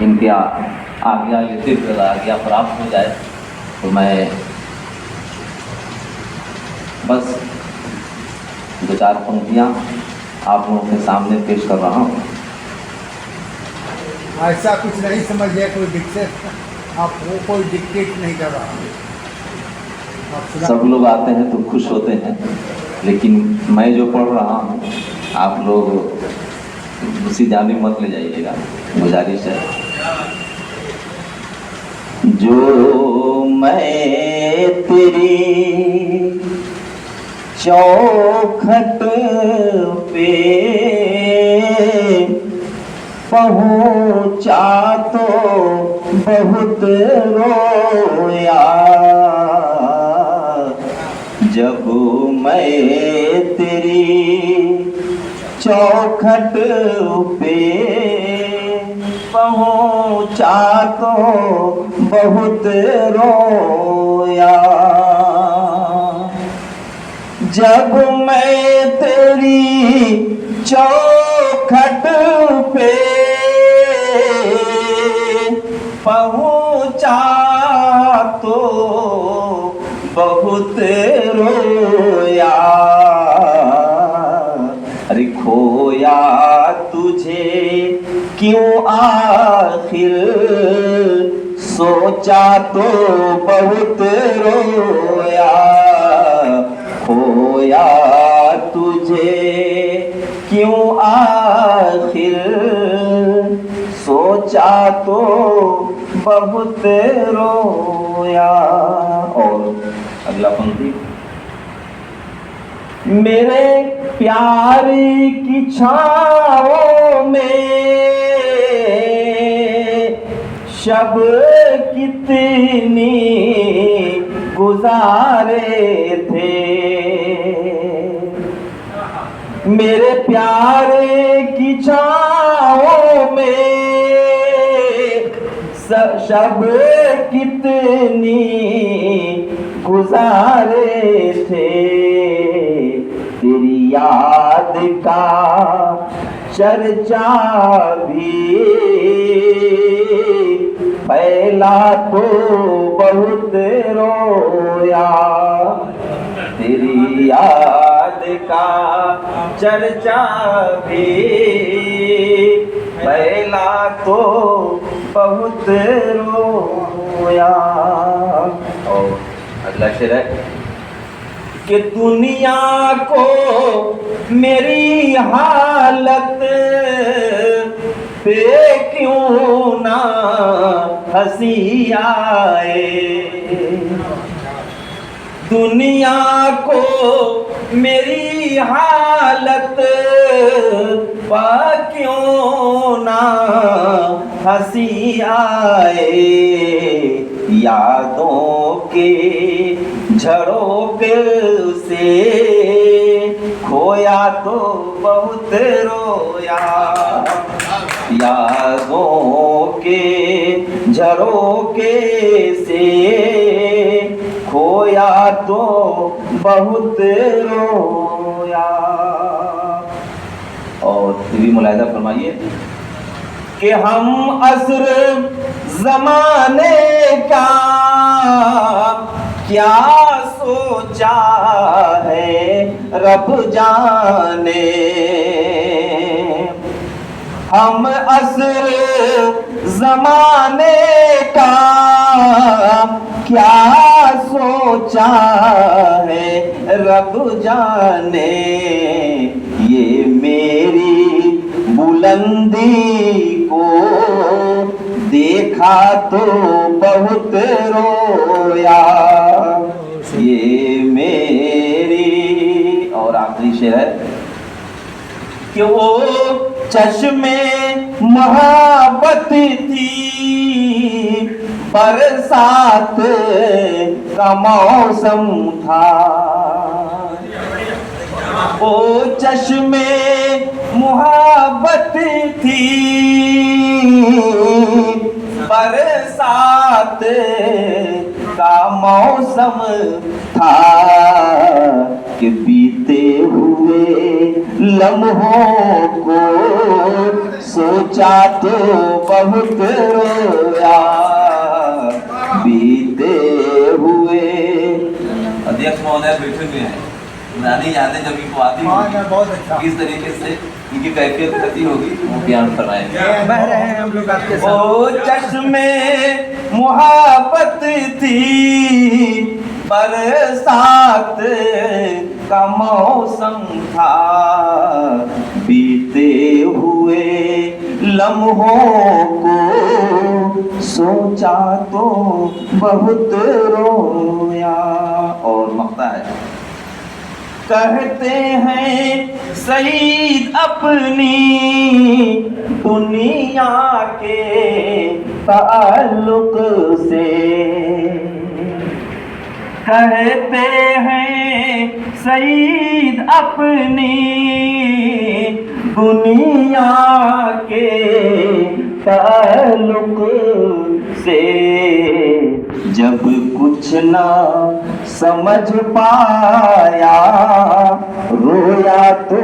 इनके आज्ञा लेते हुए आज्ञा प्राप्त हो जाए तो मैं बस दो चार पंक्तियाँ आप लोगों के सामने पेश कर रहा हूँ। ऐसा कुछ नहीं समझिए कोई डिक्टेट, आपको कोई डिक्टेट नहीं कर रहा। सब लोग आते हैं तो खुश होते हैं, लेकिन मैं जो पढ़ रहा हूँ आप लोग उसी जाने मत ले जाइएगा, गुजारिश है। जो मैं तेरी चौखट पे पहुँचा तो बहुत रोया, जब मैं तेरी चौखट पे पहुँचा तो बहुत रोया, जब मैं तेरी चौखट पे पहुँचा तो बहुत रोया, अरे खोया तुझे क्यों आखिर सोचा तो बहुत रोया, खोया तुझे क्यों आखिर सोचा तो बहुत रोया। और अगला पंक्ति, मेरे प्यार की छाँव में शब कितनी गुजारे थे, मेरे प्यार की छाँव में शब कितनी गुजारे थे, तेरी याद का चर्चा भी फैला तो बहुत रोया, तेरी याद का चर्चा भी फैला तो बहुत रोया। और अगला शेर है कि दुनिया को मेरी हालत पे क्यों ना हंसी आए, दुनिया को मेरी हालत पर क्यों ना हंसी आए, यादों के झरोखे से खोया तो बहुत रोया, यादों के झरोखे से खोया तो बहुत रोया। और भी मुलाहिजा फरमाइए कि हम असर जमाने का क्या सोचा है रब जाने, हम असर जमाने का क्या सोचा है रब जाने, ये मेरी बुलंदी को देखा तो बहुत रोया, ये मेरी। और आखिरी शेर है कि वो चश्मे मोहब्बत थी, बरसात का मौसम था, वो चश्मे मोहब्बत थी, बरसात का मौसम था, कि बीते हुए लम्हों को सोचा तो बहुत रोया बीते हुए। अध्यक्ष महोदय बैठे हुए हैं, पुरानी यादें जब इनको आती हाँ होंगी, ना, बहुत अच्छा। किस तरीके से इनकी कैफियत रहती होगी, वो बयान कराएंगे। बह रहे हैं हम लोग आपके साथ। ओ चश्मे मुहब्बत थी, बरसात का मौसम था, बीते हुए लम्हों को सोचा तो बहुत रोया। और मकता है, कहते हैं सईद अपनी दुनिया के ताल्लुक से, कहते हैं सईद अपनी दुनिया के ताल्लुक से, जब कुछ ना समझ पाया रोया तो